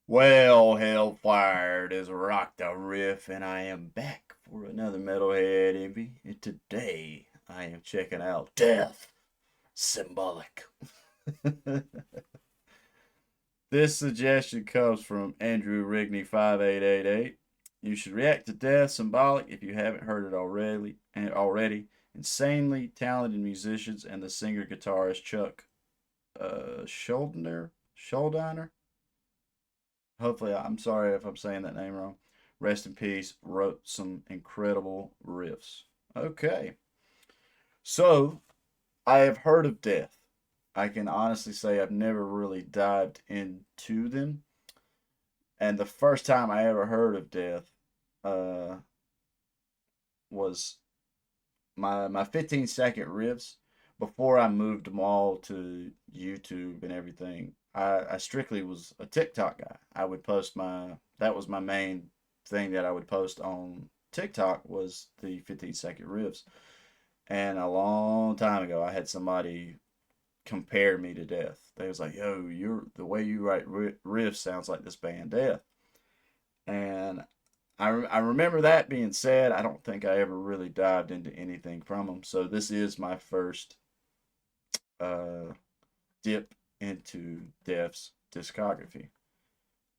Well, Hellfire, it is RockdaRiff, and I am back for another Metalhead Envy. And today I am checking out Death Symbolic. This suggestion comes from Andrew Rigney 5888. You should react to Death Symbolic if you haven't heard it already. Insanely talented musicians and the singer guitarist Chuck Schuldiner. Hopefully, I'm sorry if I'm saying that name wrong. Rest in peace. Wrote some incredible riffs. Okay, so I have heard of Death. I can honestly say I've never really dived into them. And the first time I ever heard of Death uh, was my 15-second riffs before I moved them all to YouTube and everything. I strictly was a TikTok guy. I would post that was my main thing that I would post on TikTok was the 15-second riffs. And a long time ago, I had somebody compare me to Death. They was like, "Yo, the way you write riffs sounds like this band Death." And I remember that being said. I don't think I ever really dived into anything from them. So this is my first dip into Death's discography.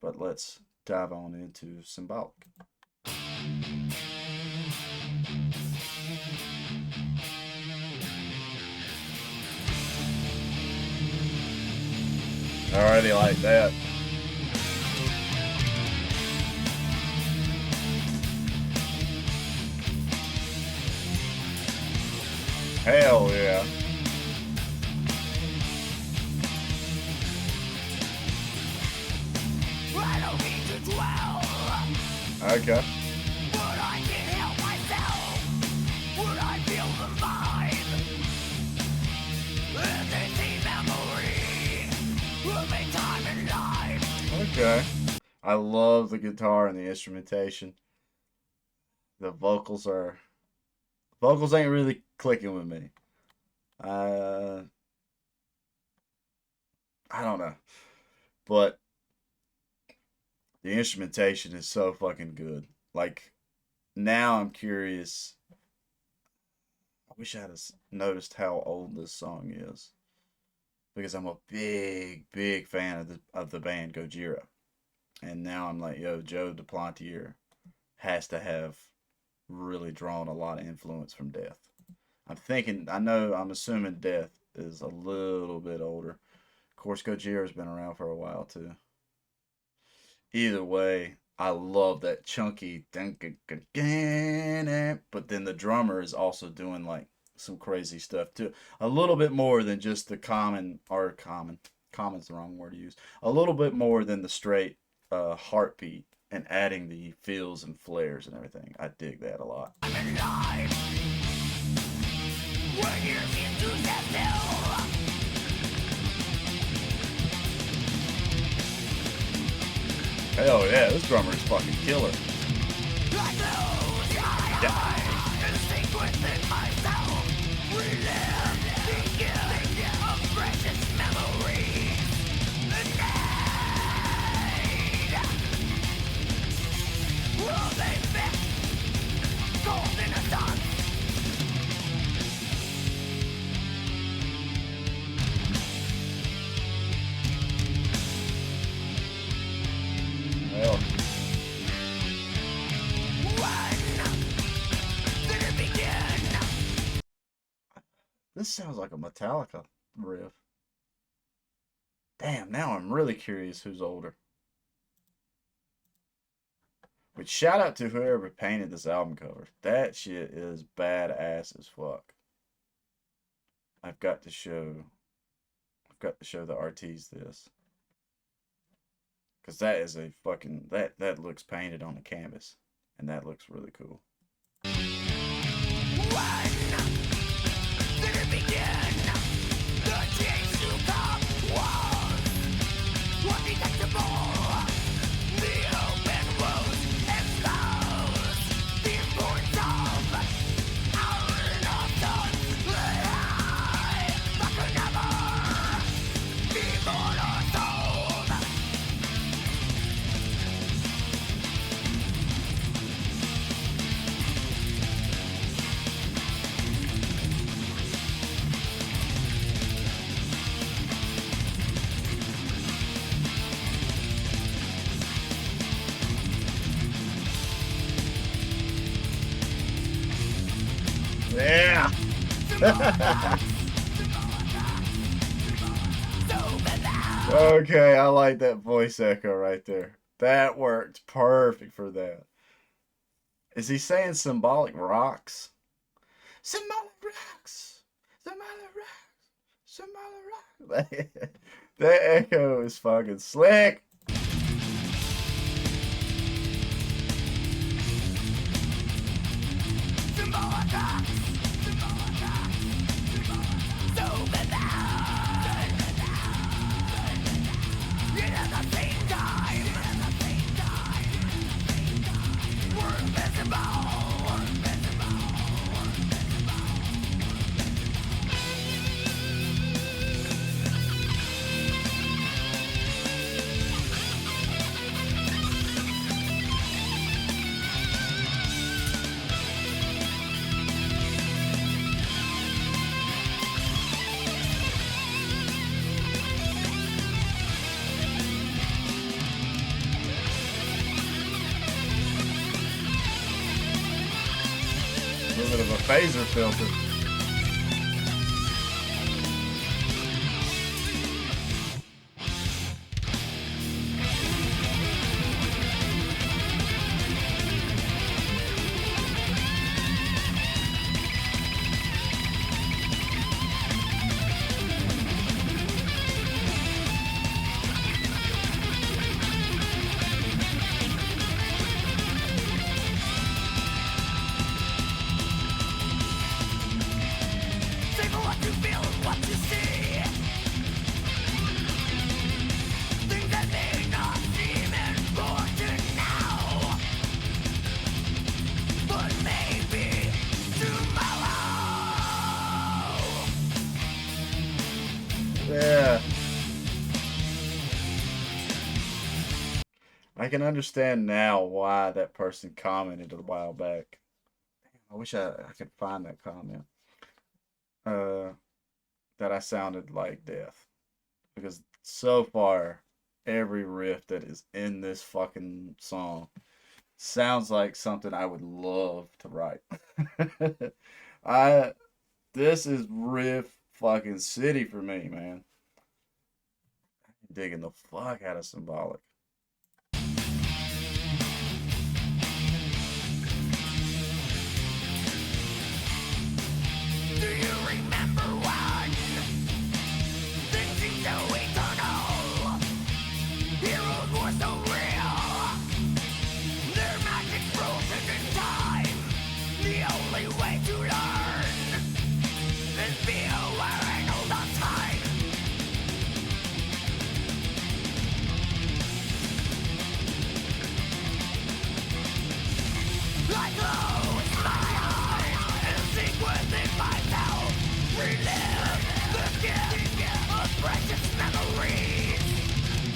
But let's dive on into Symbolic. Already like that. Hell yeah. I don't mean to dwell, Okay. but I can't help myself when I feel the vibe. It's a deep memory of a time in life. Okay. I love the guitar and the instrumentation. The vocals ain't really clicking with me. Uh I don't know. But the instrumentation is so fucking good. Like now I'm curious. I wish I had noticed how old this song is because I'm a big fan of the band Gojira. And now I'm like, yo, Joe Duplantier has to have really drawn a lot of influence from Death. I'm assuming Death is a little bit older. Of course, Gojira's been around for a while too. Either way, I love that chunky, but then the drummer is also doing like some crazy stuff too. A little bit more than just the common's the wrong word to use. A little bit more than the straight heartbeat and adding the fills and flares and everything. I dig that a lot. I'm alive when you seem to stand still. Hell yeah, this drummer is fucking killer. I close my eyes and sink within myself. Relive the gift of precious memories. The night will they fit gold in a sun. Hell, When did it begin? this sounds like a Metallica riff. Damn, now I'm really curious who's older. But shout out to whoever painted this album cover. That shit is badass as fuck. I've got to show the RTs this. Cause that is a fucking that looks painted on the canvas. And that looks really cool. When did it begin? The change to come was undetectable. The open wounds exposed the importance of our enough thoughts that could never be born or sold. Yeah. Okay, I like that voice echo right there. That worked perfect for that. Is he saying symbolic rocks? Symbolic rocks. Symbolic rocks. Symbolic rocks. That echo is fucking slick. A little bit of a phaser filter. Yeah. I can understand now why that person commented a while back. I wish I could find that comment. Uh, that I sounded like death. Because so far, every riff that is in this fucking song sounds like something I would love to write. I This is riff fucking city for me, man. Digging the fuck out of Symbolic. Do you remember when things seemed so eternal? Heroes were so real. Their magic frozen in time. The only way to learn is be aware and hold on tight. I close my eyes and sink within myself. Relive the gift of precious memories.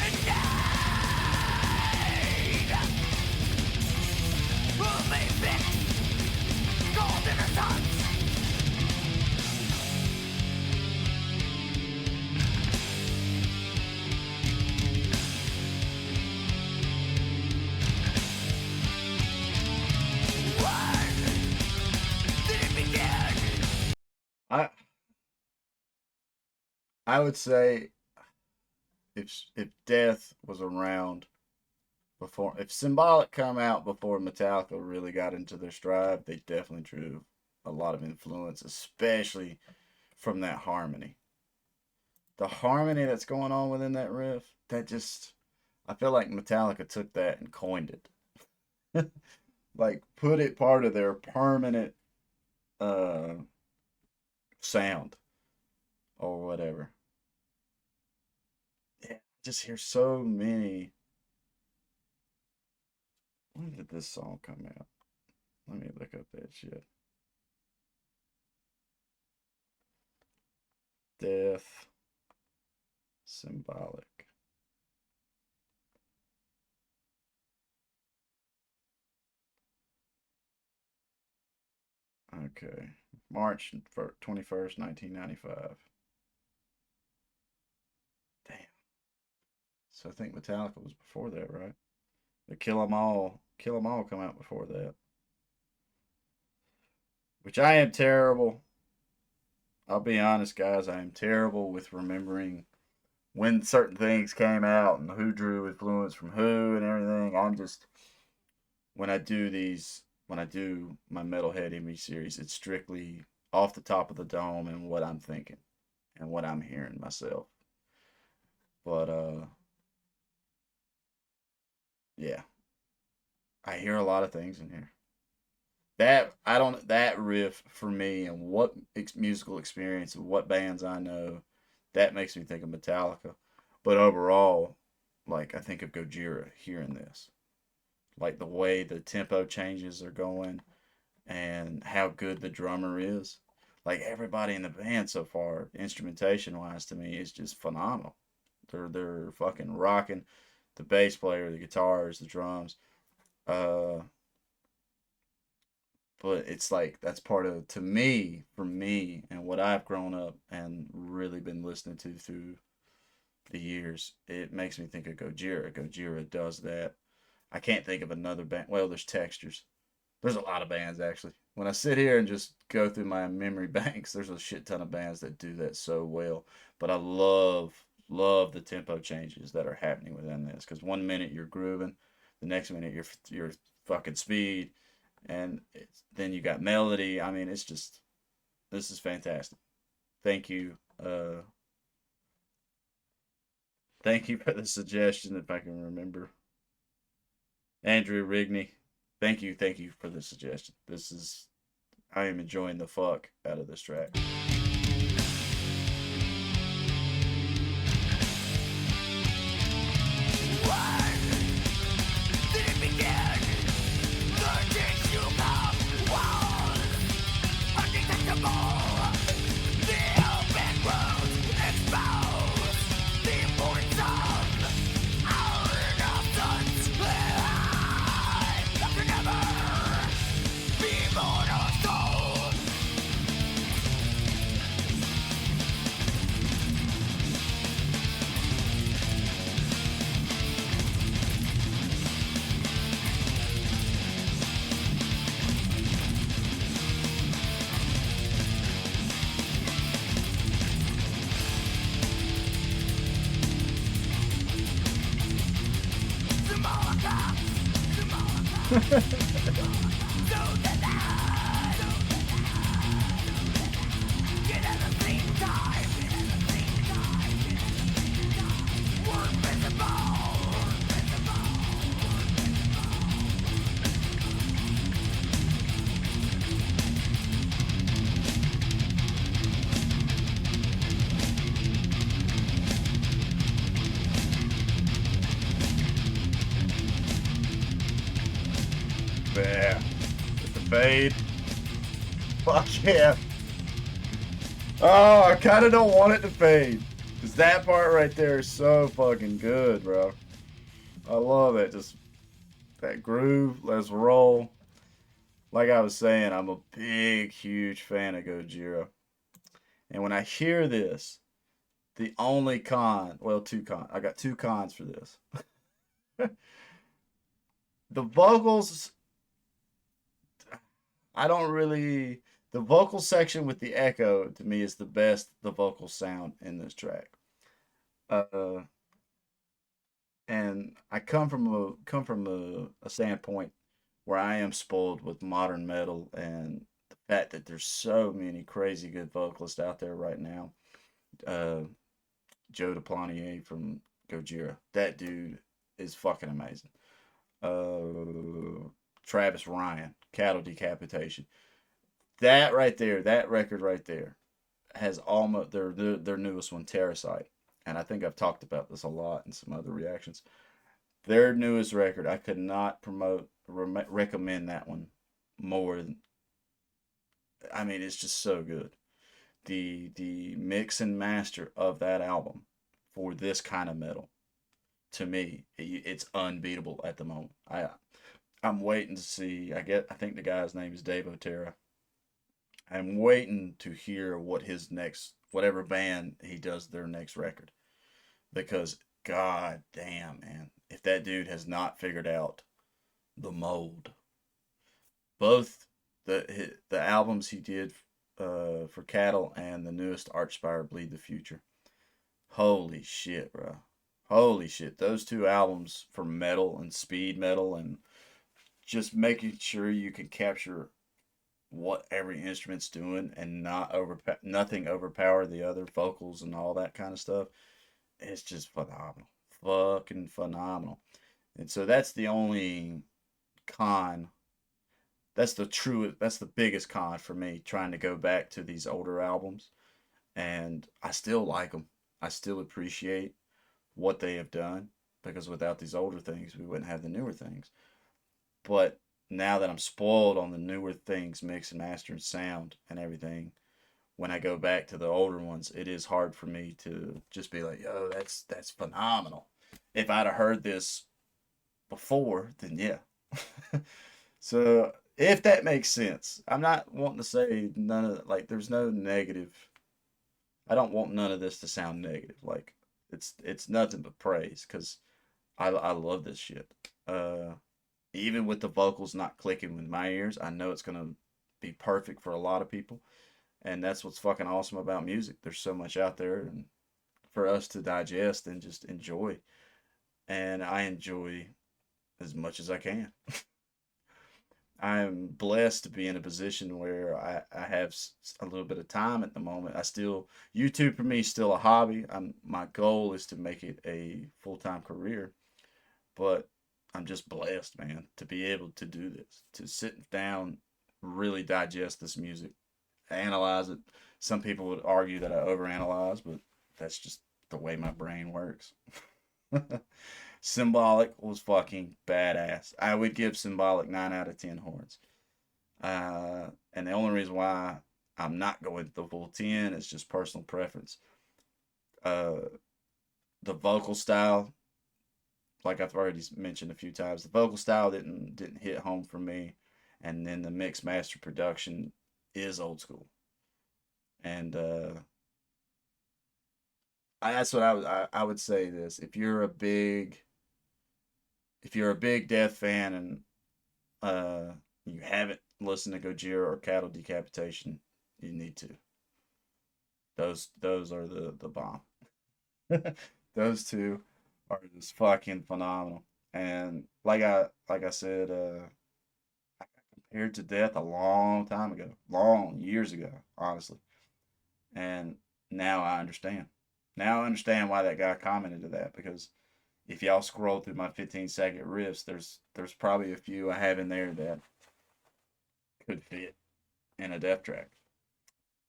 And died of a bit cold in the sun. When did it begin? I I would say if Death was around before, if Symbolic come out before Metallica really got into their stride, they definitely drew a lot of influence, especially from that harmony. The harmony that's going on within that riff, that just, I feel like Metallica took that and coined it. Like put it part of their permanent uh sound or whatever. Yeah, just hear so many. When did this song come out? Let me look up that shit. Death Symbolic. Okay. March 21st, 1995. Damn. So I think Metallica was before that, right? The Kill 'Em All come out before that. which I am terrible. I'll be honest, guys. I am terrible with remembering when certain things came out and who drew influence from who and everything. I'm just when I do these when I do my Metalhead Envy series, it's strictly off the top of the dome and what I'm thinking and what I'm hearing myself. But yeah, I hear a lot of things in here. That I don't that riff for me and what musical experience and what bands I know, that makes me think of Metallica. But overall, like I think of Gojira hearing this, like the way the tempo changes are going and how good the drummer is. Like everybody in the band so far, instrumentation wise, to me is just phenomenal. They're fucking rocking. The bass player, the guitars, the drums. Uh, but it's like that's part of to me for me and what I've grown up and really been listening to through the years. It makes me think of Gojira. Gojira does that. I can't think of another band. Well, there's Textures. There's a lot of bands actually. When I sit here and just go through my memory banks, there's a shit ton of bands that do that so well. But I love the tempo changes that are happening within this because one minute you're grooving, the next minute you're fucking speed, and then you got melody. I mean, it's just this is fantastic. Thank you, thank you for the suggestion if I can remember. Andrew Rigney, thank you for the suggestion. This is I am enjoying the fuck out of this track. Yeah, with the fade. Fuck yeah. Oh, I kind of don't want it to fade. Because that part right there is so fucking good, bro. I love it. Just that groove. Let's roll. Like I was saying, I'm a big, huge fan of Gojira. And when I hear this, the only con, well, two con, I got two cons for this. The vocals, I don't really, the vocal section with the echo to me is the best, the vocal sound in this track. Uh, and I come from a standpoint where I am spoiled with modern metal and the fact that there's so many crazy good vocalists out there right now. Uh, Joe DePlanier from Gojira, that dude is fucking amazing. Travis Ryan, Cattle Decapitation. That right there, that record right there, has almost their newest one, Terrasite, and I think I've talked about this a lot in some other reactions. Their newest record, I could not recommend that one more. I mean, it's just so good. The mix and master of that album for this kind of metal, to me, it's unbeatable at the moment. I'm waiting to see. I think the guy's name is Dave Otero. I'm waiting to hear what his next whatever band he does their next record because god damn man, if that dude has not figured out the mold, both the albums he did for Cattle and the newest Archspire Bleed the Future. Holy shit, bro. Holy shit. Those two albums for metal and speed metal and just making sure you can capture what every instrument's doing and not nothing overpower the other vocals and all that kind of stuff. It's just phenomenal. Fucking phenomenal. And so that's the only con. That's the biggest con for me trying to go back to these older albums, and I still like them. I still appreciate what they have done because without these older things, we wouldn't have the newer things. But now that I'm spoiled on the newer things, mix and master and sound and everything, when I go back to the older ones, it is hard for me to just be like, "Yo, that's phenomenal." If I'd have heard this before, then yeah. So if that makes sense, I'm not wanting to say none of like there's no negative. I don't want none of this to sound negative. Like it's nothing but praise because I love this shit. Uh, Even with the vocals not clicking with my ears, I know it's gonna be perfect for a lot of people, and that's what's fucking awesome about music. There's so much out there, and for us to digest and just enjoy, and I enjoy as much as I can. I'm blessed to be in a position where I have a little bit of time at the moment. YouTube for me is still a hobby. My goal is to make it a full-time career, but I'm just blessed, man, to be able to do this, to sit down, really digest this music, analyze it. Some people would argue that I overanalyze, but that's just the way my brain works. Symbolic was fucking badass. I would give Symbolic 9 out of 10 horns. And the only reason why I'm not going to the full 10 is just personal preference. Uh, the vocal style, like I've already mentioned a few times, the vocal style didn't hit home for me. And then the mix master production is old school. And that's what I would say this. If you're a big Death fan and you haven't listened to Gojira or Cattle Decapitation, you need to. Those are the bomb. Those two are just fucking phenomenal. And like I said, I got compared to Death a long time ago, long years ago, honestly. And now I understand. Now I understand why that guy commented to that because if y'all scroll through my 15-second riffs, there's probably a few I have in there that could fit in a death track.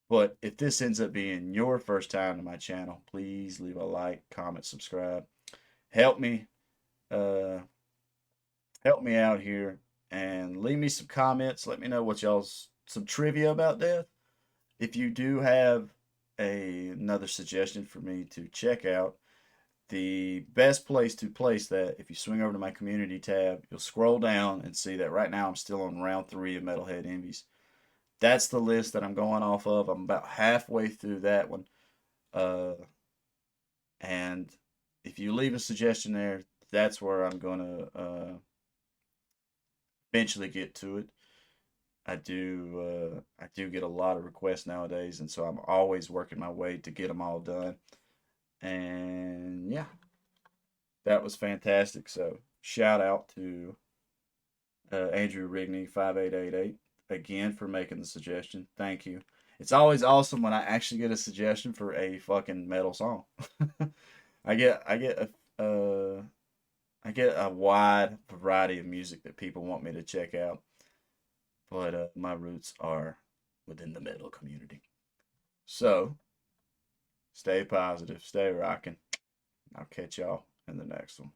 But if this ends up being your first time to my channel, please leave a like, comment, subscribe. Help me, uh, help me out here, and leave me some comments. Let me know what y'all's some trivia about death. If you do have another suggestion for me to check out, the best place to place that, if you swing over to my community tab, you'll scroll down and see that right now I'm still on round 3 of Metalhead Envies. That's the list that I'm going off of. I'm about halfway through that one. Uh, and if you leave a suggestion there, that's where I'm going to eventually get to it. I do get a lot of requests nowadays, and so I'm always working my way to get them all done. And yeah, that was fantastic. So shout out to Andrew Rigney 5888 again for making the suggestion. Thank you. It's always awesome when I actually get a suggestion for a fucking metal song. I get I get a wide variety of music that people want me to check out, but my roots are within the metal community. So stay positive, stay rocking. I'll catch y'all in the next one.